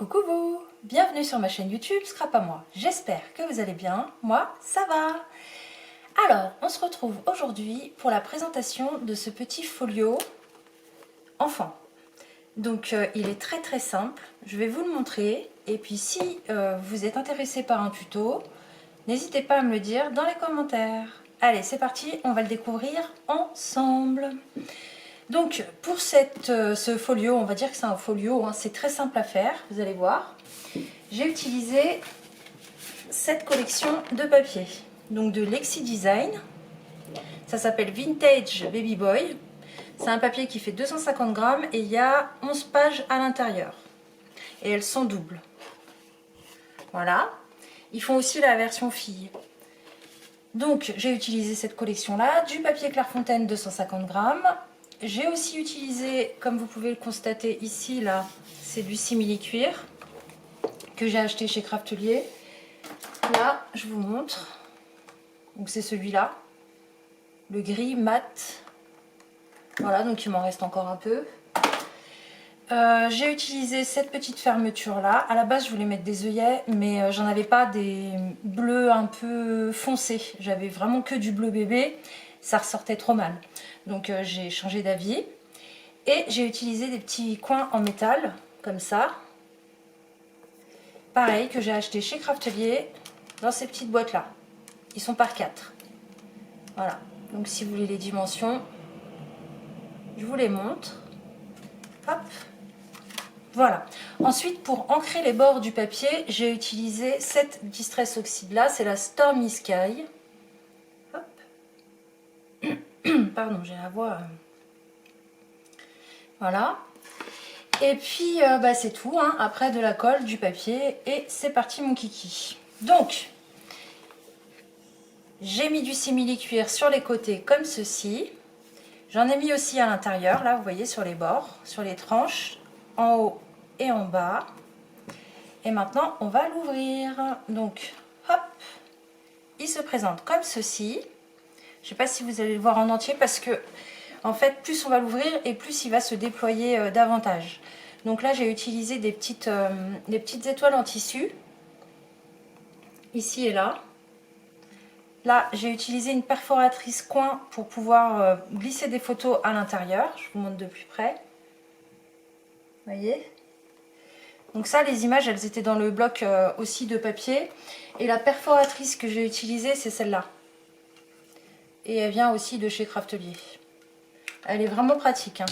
coucou vous! Bienvenue sur ma chaîne YouTube Scrap à moi. J'espère que vous allez bien. Moi, ça va! Alors, on se retrouve aujourd'hui pour la présentation de ce petit folio enfant. Donc, il est très simple. Je vais vous le montrer. Et puis, si vous êtes intéressé par un tuto, n'hésitez pas à me le dire dans les commentaires. Allez, c'est parti, on va le découvrir ensemble. Donc pour ce folio, on va dire que c'est un folio, hein, c'est très simple à faire, vous allez voir. J'ai utilisé cette collection de papier, donc de Lexi Design. Ça s'appelle Vintage Baby Boy. C'est un papier qui fait 250 grammes et il y a 11 pages à l'intérieur. Et elles sont doubles. Voilà. Ils font aussi la version fille. Donc j'ai utilisé cette collection-là, du papier Clairefontaine 250 grammes. J'ai aussi utilisé, comme vous pouvez le constater ici, là, c'est du simili-cuir que j'ai acheté chez Craftelier. Là, je vous montre. Donc c'est celui-là, le gris mat. Voilà, donc il m'en reste encore un peu. J'ai utilisé cette petite fermeture-là. À la base, je voulais mettre des œillets, mais j'en avais pas des bleus un peu foncés. J'avais vraiment que du bleu bébé. Ça ressortait trop mal. Donc j'ai changé d'avis. Et j'ai utilisé des petits coins en métal, comme ça. Pareil, que j'ai acheté chez Craftelier, dans ces petites boîtes-là. Ils sont par 4. Voilà. Donc si vous voulez les dimensions, je vous les montre. Hop. Voilà. Ensuite, pour ancrer les bords du papier, j'ai utilisé cette Distress Oxide là, c'est la Stormy Sky. Hop. Pardon, j'ai la voix. Voilà. Et puis, c'est tout. Hein. Après, de la colle, du papier, et c'est parti mon kiki. Donc, j'ai mis du simili-cuir sur les côtés comme ceci. J'en ai mis aussi à l'intérieur, là, vous voyez, sur les bords, sur les tranches, en haut et en bas. Et maintenant, on va l'ouvrir. Donc, hop, il se présente comme ceci. Je ne sais pas si vous allez le voir en entier parce que, en fait, plus on va l'ouvrir et plus il va se déployer davantage. Donc là, j'ai utilisé des petites étoiles en tissu, ici et là. Là, j'ai utilisé une perforatrice coin pour pouvoir glisser des photos à l'intérieur. Je vous montre de plus près. Vous voyez ? Donc ça, les images, elles étaient dans le bloc aussi de papier. Et la perforatrice que j'ai utilisée, c'est celle-là. Et elle vient aussi de chez Craftelier. Elle est vraiment pratique. Hein.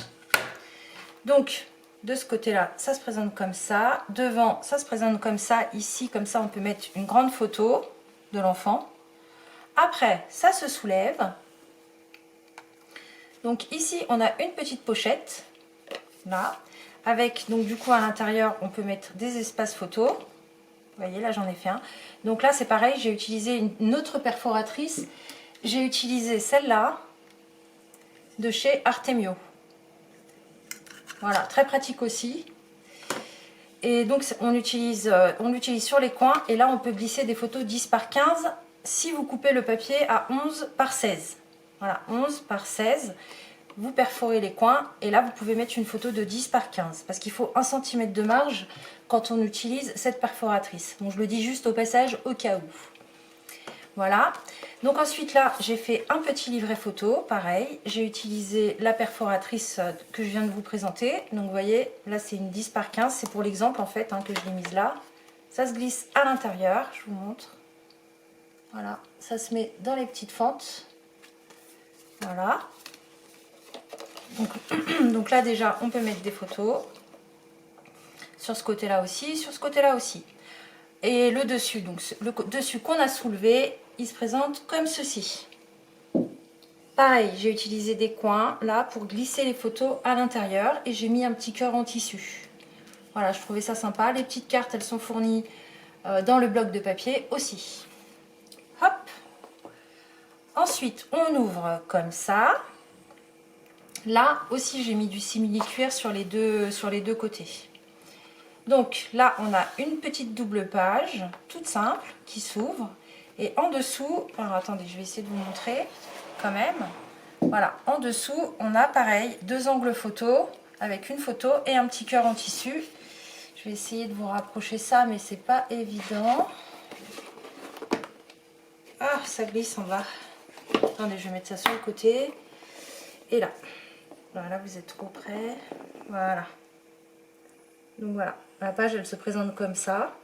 Donc, de ce côté-là, ça se présente comme ça. Devant, ça se présente comme ça. Ici, comme ça, on peut mettre une grande photo de l'enfant. Après, ça se soulève. Donc ici, on a une petite pochette. Là. Avec, donc du coup, à l'intérieur, on peut mettre des espaces photos. Vous voyez, là, j'en ai fait un. Donc là, c'est pareil, j'ai utilisé une autre perforatrice. J'ai utilisé celle-là de chez Artemio. Voilà, très pratique aussi. Et donc, on l'utilise sur les coins. Et là, on peut glisser des photos 10 par 15 si vous coupez le papier à 11 par 16. Voilà, 11 par 16. Vous perforez les coins. Et là, vous pouvez mettre une photo de 10 par 15. Parce qu'il faut 1 cm de marge quand on utilise cette perforatrice. Bon, je le dis juste au passage au cas où. Voilà. Donc ensuite là, j'ai fait un petit livret photo, pareil. J'ai utilisé la perforatrice que je viens de vous présenter. Donc vous voyez, là c'est une 10 par 15. C'est pour l'exemple en fait hein, que je l'ai mise là. Ça se glisse à l'intérieur, je vous montre. Voilà, ça se met dans les petites fentes. Voilà. Donc là déjà, on peut mettre des photos. Sur ce côté-là aussi, sur ce côté-là aussi. Et le dessus, donc le dessus qu'on a soulevé, il se présente comme ceci. Pareil, j'ai utilisé des coins là pour glisser les photos à l'intérieur et j'ai mis un petit cœur en tissu. Voilà, je trouvais ça sympa. Les petites cartes, elles sont fournies dans le bloc de papier aussi. Hop. Ensuite, on ouvre comme ça. Là aussi, j'ai mis du simili-cuir sur les deux côtés. Donc là, on a une petite double page, toute simple, qui s'ouvre. Et en dessous, alors attendez, je vais essayer de vous montrer quand même. Voilà, en dessous, on a pareil, 2 angles photo avec une photo et un petit cœur en tissu. Je vais essayer de vous rapprocher ça, mais c'est pas évident. Ah, ça glisse en bas. Attendez, je vais mettre ça sur le côté. Et là. Voilà, vous êtes trop près. Voilà. Donc voilà, la page, elle se présente comme ça.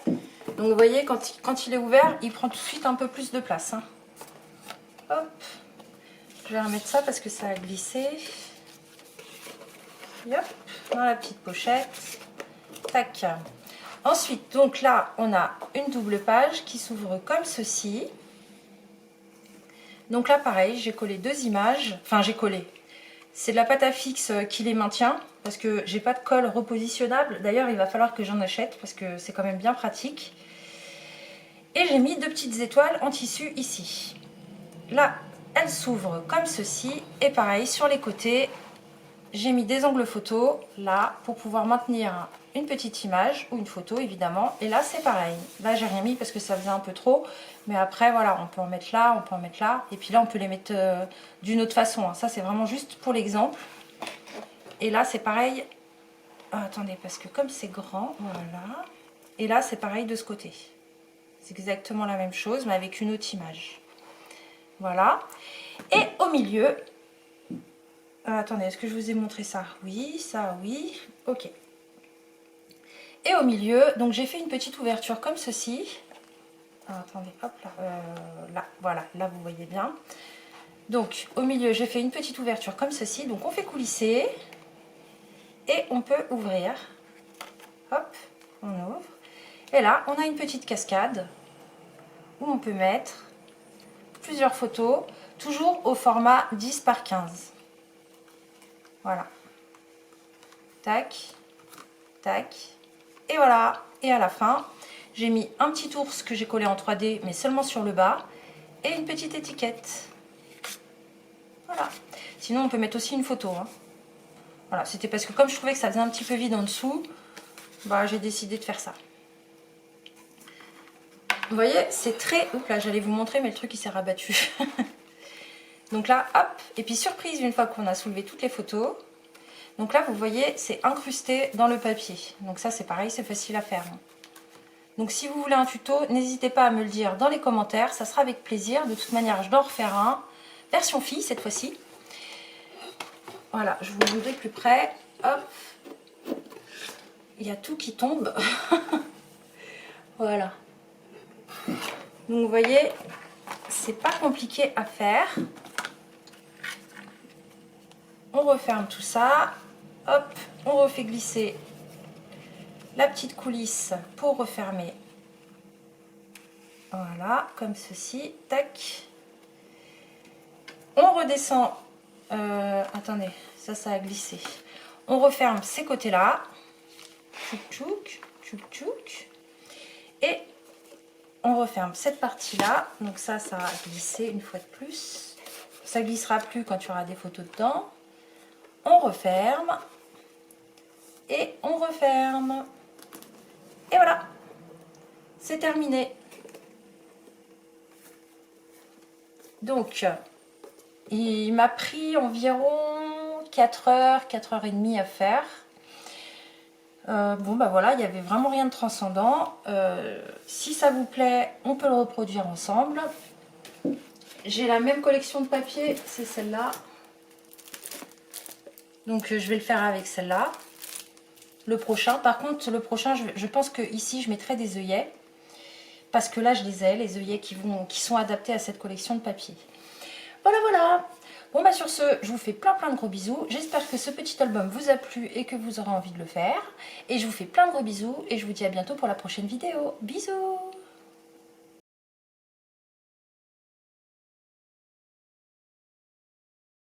Donc vous voyez, quand il est ouvert, il prend tout de suite un peu plus de place. Hein. Hop. Je vais remettre ça parce que ça a glissé. Hop, dans la petite pochette. Tac. Ensuite, donc là, on a une double page qui s'ouvre comme ceci. Donc là, pareil, j'ai collé 2 images. Enfin, j'ai collé. C'est de la pâte à fixe qui les maintient parce que j'ai pas de colle repositionnable. D'ailleurs, il va falloir que j'en achète parce que c'est quand même bien pratique. Et j'ai mis 2 petites étoiles en tissu ici. Là, elle s'ouvre comme ceci. Et pareil, sur les côtés, j'ai mis des angles photo là pour pouvoir maintenir une petite image ou une photo évidemment. Et là, c'est pareil. Là, j'ai rien mis parce que ça faisait un peu trop. Mais après, voilà, on peut en mettre là, on peut en mettre là. Et puis là, on peut les mettre d'une autre façon. Hein. Ça, c'est vraiment juste pour l'exemple. Et là, c'est pareil. Ah, attendez, parce que comme c'est grand, voilà. Et là, c'est pareil de ce côté. C'est exactement la même chose, mais avec une autre image. Voilà. Et au milieu... attendez, est-ce que je vous ai montré ça? Oui, ça, oui. Ok. Et au milieu, donc j'ai fait une petite ouverture comme ceci. Ah, attendez, hop là. Là, voilà, là vous voyez bien. Donc au milieu, j'ai fait une petite ouverture comme ceci. Donc on fait coulisser. Et on peut ouvrir. Hop, on ouvre. Et là, on a une petite cascade où on peut mettre plusieurs photos, toujours au format 10 par 15. Voilà. Tac, tac. Et voilà. Et à la fin, j'ai mis un petit ours que j'ai collé en 3D, mais seulement sur le bas. Et une petite étiquette. Voilà. Sinon, on peut mettre aussi une photo. Hein. Voilà, c'était parce que comme je trouvais que ça faisait un petit peu vide en dessous, bah, j'ai décidé de faire ça. Vous voyez, c'est très... Oups là, j'allais vous montrer, mais le truc, il s'est rabattu. Donc là, hop. Et puis, surprise, une fois qu'on a soulevé toutes les photos. Donc là, vous voyez, c'est incrusté dans le papier. Donc ça, c'est pareil, c'est facile à faire. Donc si vous voulez un tuto, n'hésitez pas à me le dire dans les commentaires. Ça sera avec plaisir. De toute manière, je dois en refaire un. Version fille, cette fois-ci. Voilà, je vous le montrer plus près. Hop. Il y a tout qui tombe. Voilà. Donc vous voyez, c'est pas compliqué à faire. On referme tout ça. Hop, on refait glisser la petite coulisse pour refermer. Voilà, comme ceci. Tac. On redescend. Attendez, ça a glissé. On referme ces côtés-là. Tchouk tchouk, tchouk tchouk. Et on referme cette partie-là. Donc ça a glissé une fois de plus. Ça glissera plus quand il y aura des photos dedans. On referme. Et on referme. Et voilà. C'est terminé. Donc, il m'a pris environ 4 heures, 4h30 à faire. Bon, bah voilà, il n'y avait vraiment rien de transcendant. Si ça vous plaît, on peut le reproduire ensemble. J'ai la même collection de papier, c'est celle-là. Donc, je vais le faire avec celle-là. Le prochain, par contre, le prochain, je pense que ici, je mettrai des œillets. Parce que là, je les ai, les œillets qui sont adaptés à cette collection de papier. Voilà, voilà. Bon, bah sur ce, je vous fais plein de gros bisous. J'espère que ce petit album vous a plu et que vous aurez envie de le faire. Et je vous fais plein de gros bisous et je vous dis à bientôt pour la prochaine vidéo. Bisous!